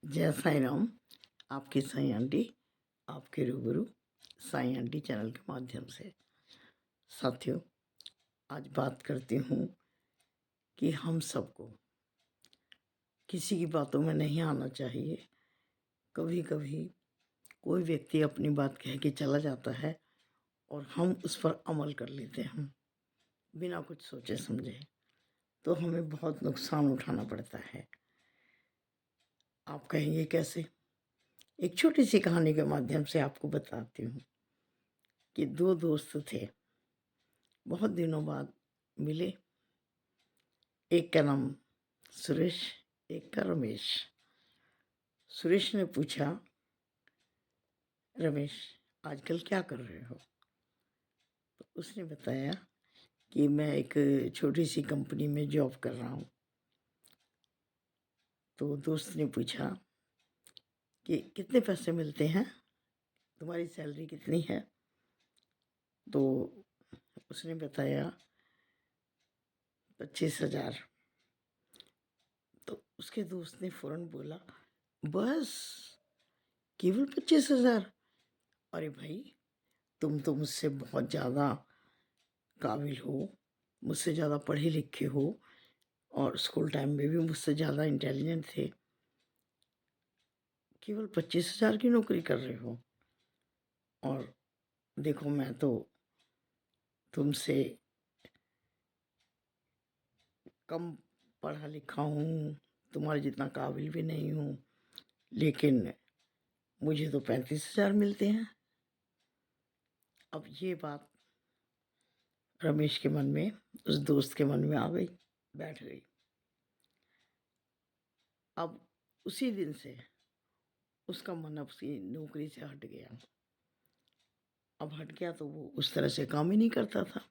जय साईं राम। आपकी साईं आंटी आपके रूबरू साईं आंटी चैनल के माध्यम से। साथियों, आज बात करती हूँ कि हम सबको किसी की बातों में नहीं आना चाहिए। कभी कभी कोई व्यक्ति अपनी बात कह के चला जाता है और हम उस पर अमल कर लेते हैं बिना कुछ सोचे समझे, तो हमें बहुत नुकसान उठाना पड़ता है। आप कहेंगे कैसे? एक छोटी सी कहानी के माध्यम से आपको बताती हूँ कि दो दोस्त थे, बहुत दिनों बाद मिले। एक का नाम सुरेश, एक का रमेश। सुरेश ने पूछा, रमेश आजकल क्या कर रहे हो? तो उसने बताया कि मैं एक छोटी सी कंपनी में जॉब कर रहा हूँ। तो दोस्त ने पूछा कि कितने पैसे मिलते हैं, तुम्हारी सैलरी कितनी है? तो उसने बताया 25,000। तो उसके दोस्त ने फौरन बोला, बस केवल 25,000? अरे भाई, तुम तो मुझसे बहुत ज़्यादा काबिल हो, मुझसे ज़्यादा पढ़े लिखे हो और स्कूल टाइम में भी मुझसे ज़्यादा इंटेलिजेंट थे। केवल 25,000 की नौकरी कर रहे हो? और देखो, मैं तो तुमसे कम पढ़ा लिखा हूँ, तुम्हारे जितना काबिल भी नहीं हूँ, लेकिन मुझे तो 35,000 मिलते हैं। अब ये बात रमेश के मन में, उस दोस्त के मन में आ गई, बैठ गई। अब उसी दिन से उसका मन उसकी नौकरी से हट गया। अब हट गया तो वो उस तरह से काम ही नहीं करता था।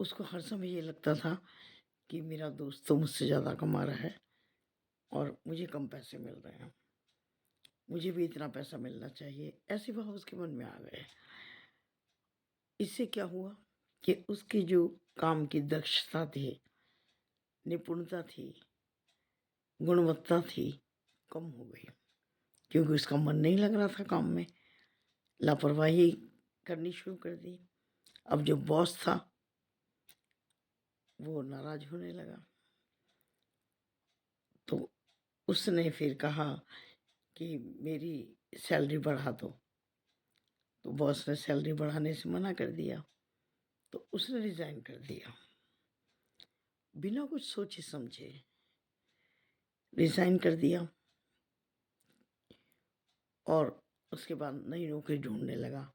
उसको हर समय ये लगता था कि मेरा दोस्त तो मुझसे ज़्यादा कमा रहा है और मुझे कम पैसे मिल रहे हैं, मुझे भी इतना पैसा मिलना चाहिए, ऐसे भाव उसके मन में आ गए। इससे क्या हुआ कि उसकी जो काम की दक्षता थी, निपुणता थी, गुणवत्ता थी, कम हो गई, क्योंकि उसका मन नहीं लग रहा था काम में। लापरवाही करनी शुरू कर दी। अब जो बॉस था वो नाराज होने लगा। तो उसने फिर कहा कि मेरी सैलरी बढ़ा दो। तो बॉस ने सैलरी बढ़ाने से मना कर दिया, तो उसने रिज़ाइन कर दिया। बिना कुछ सोचे समझे रिज़ाइन कर दिया और उसके बाद नई नौकरी ढूंढने लगा।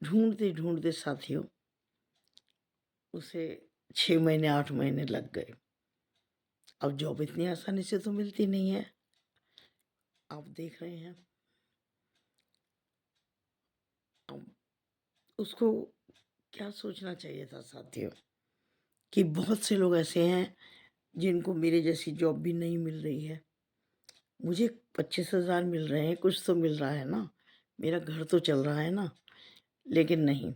ढूंढते ढूंढते साथियों, उसे 6 महीने 8 महीने लग गए। अब जॉब इतनी आसानी से तो मिलती नहीं है, आप देख रहे हैं। अब उसको क्या सोचना चाहिए था साथियों, कि बहुत से लोग ऐसे हैं जिनको मेरे जैसी जॉब भी नहीं मिल रही है। मुझे 25,000 मिल रहे हैं, कुछ तो मिल रहा है ना, मेरा घर तो चल रहा है ना। लेकिन नहीं,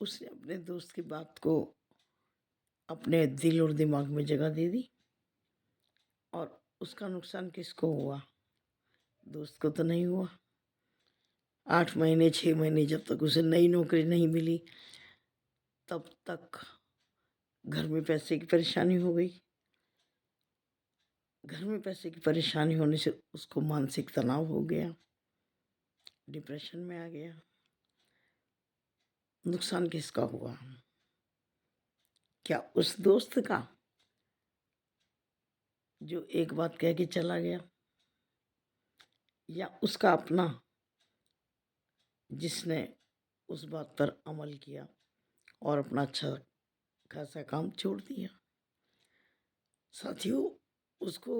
उसने अपने दोस्त की बात को अपने दिल और दिमाग में जगह दे दी और उसका नुकसान किसको हुआ? दोस्त को तो नहीं हुआ। 8 महीने 6 महीने जब तक उसे नई नौकरी नहीं मिली, तब तक घर में पैसे की परेशानी हो गई। घर में पैसे की परेशानी होने से उसको मानसिक तनाव हो गया, डिप्रेशन में आ गया। नुकसान किसका हुआ? क्या उस दोस्त का जो एक बात कह के चला गया, या उसका अपना जिसने उस बात पर अमल किया और अपना अच्छा खासा काम छोड़ दिया? साथियों, उसको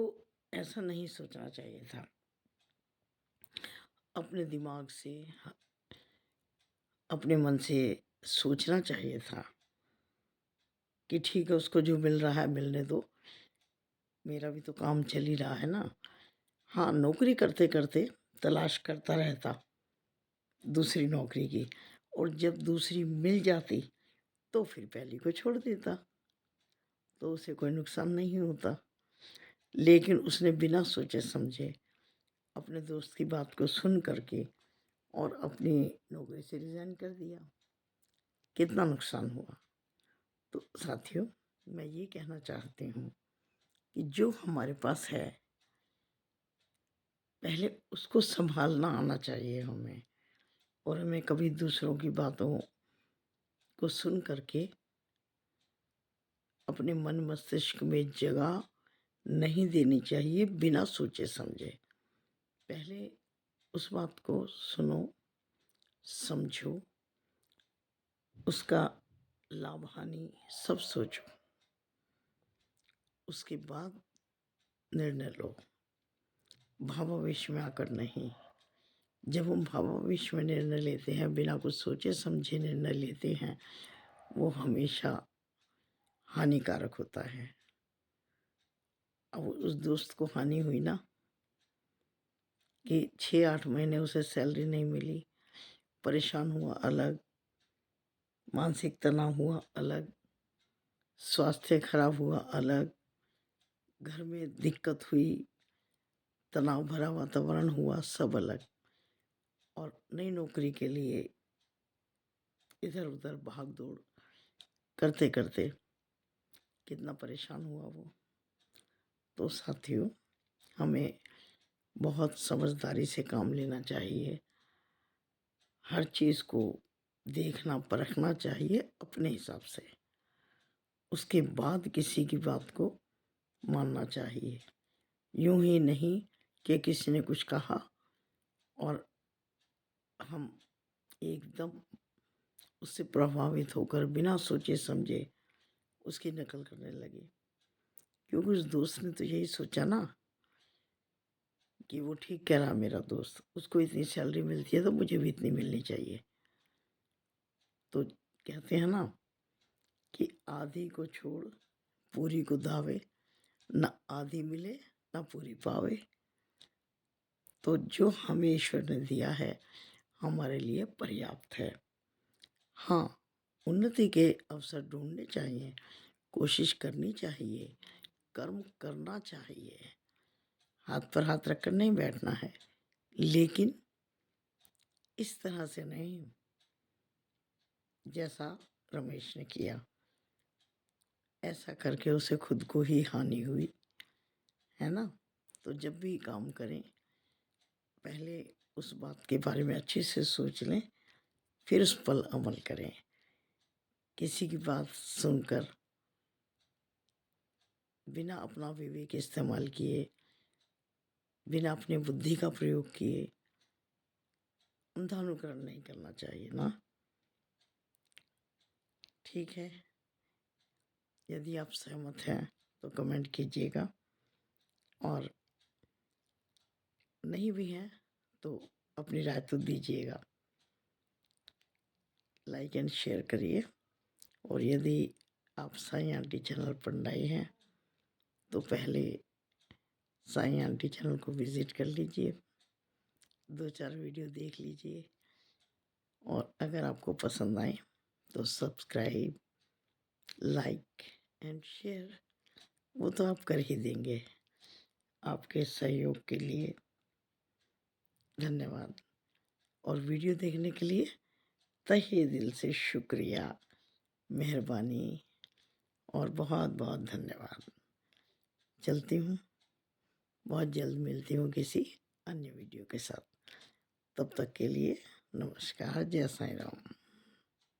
ऐसा नहीं सोचना चाहिए था। अपने दिमाग से, अपने मन से सोचना चाहिए था कि ठीक है, उसको जो मिल रहा है मिलने दो, मेरा भी तो काम चल ही रहा है ना। हाँ, नौकरी करते करते तलाश करता रहता दूसरी नौकरी की, और जब दूसरी मिल जाती तो फिर पहली को छोड़ देता, तो उसे कोई नुकसान नहीं होता। लेकिन उसने बिना सोचे समझे अपने दोस्त की बात को सुन करके और अपनी नौकरी से रिज़ाइन कर दिया। कितना नुकसान हुआ। तो साथियों, मैं ये कहना चाहती हूँ कि जो हमारे पास है पहले उसको संभालना आना चाहिए हमें, और हमें कभी दूसरों की बातों को सुन करके अपने मन मस्तिष्क में जगह नहीं देनी चाहिए बिना सोचे समझे। पहले उस बात को सुनो, समझो, उसका लाभ हानि सब सोचो, उसके बाद निर्णय लो, भावावेश में आकर नहीं। जब हम भावावेश में निर्णय लेते हैं, बिना कुछ सोचे समझे निर्णय लेते हैं, वो हमेशा हानिकारक होता है। अब उस दोस्त को हानि हुई ना कि 6-8 महीने उसे सैलरी नहीं मिली, परेशान हुआ अलग, मानसिक तनाव हुआ अलग, स्वास्थ्य खराब हुआ अलग, घर में दिक्कत हुई, तनाव भरा वातावरण हुआ, सब अलग। और नई नौकरी के लिए इधर उधर भाग दौड़ करते करते कितना परेशान हुआ वो। तो साथियों, हमें बहुत समझदारी से काम लेना चाहिए। हर चीज़ को देखना परखना चाहिए अपने हिसाब से, उसके बाद किसी की बात को मानना चाहिए। यूं ही नहीं कि किसी ने कुछ कहा और हम एकदम उससे प्रभावित होकर बिना सोचे समझे उसकी नकल करने लगे, क्योंकि उस दोस्त ने तो यही सोचा ना कि वो ठीक कह रहा मेरा दोस्त, उसको इतनी सैलरी मिलती है तो मुझे भी इतनी मिलनी चाहिए। तो कहते हैं ना कि आधी को छोड़ पूरी को दावे, न आधी मिले न पूरी पावे। तो जो हमें ईश्वर ने दिया है हमारे लिए पर्याप्त है। हाँ, उन्नति के अवसर ढूंढने चाहिए, कोशिश करनी चाहिए, कर्म करना चाहिए, हाथ पर हाथ रखकर नहीं बैठना है, लेकिन इस तरह से नहीं जैसा रमेश ने किया। ऐसा करके उसे खुद को ही हानि हुई, है ना। तो जब भी काम करें पहले उस बात के बारे में अच्छे से सोच लें, फिर उस पर अमल करें। किसी की बात सुनकर बिना अपना विवेक इस्तेमाल किए, बिना अपनी बुद्धि का प्रयोग किए अंधानुकरण नहीं करना चाहिए ना। ठीक है, यदि आप सहमत हैं तो कमेंट कीजिएगा, और नहीं भी हैं तो अपनी राय तो दीजिएगा। लाइक एंड शेयर करिए, और यदि आप साई आंटी चैनल पर नए हैं तो पहले साई आंटी चैनल को विज़िट कर लीजिए, 2-4 वीडियो देख लीजिए, और अगर आपको पसंद आए तो सब्सक्राइब, लाइक एंड शेयर वो तो आप कर ही देंगे। आपके सहयोग के लिए धन्यवाद, और वीडियो देखने के लिए तहे दिल से शुक्रिया, मेहरबानी और बहुत बहुत धन्यवाद। चलती हूँ, बहुत जल्द मिलती हूँ किसी अन्य वीडियो के साथ। तब तक के लिए नमस्कार, जय साईं राम।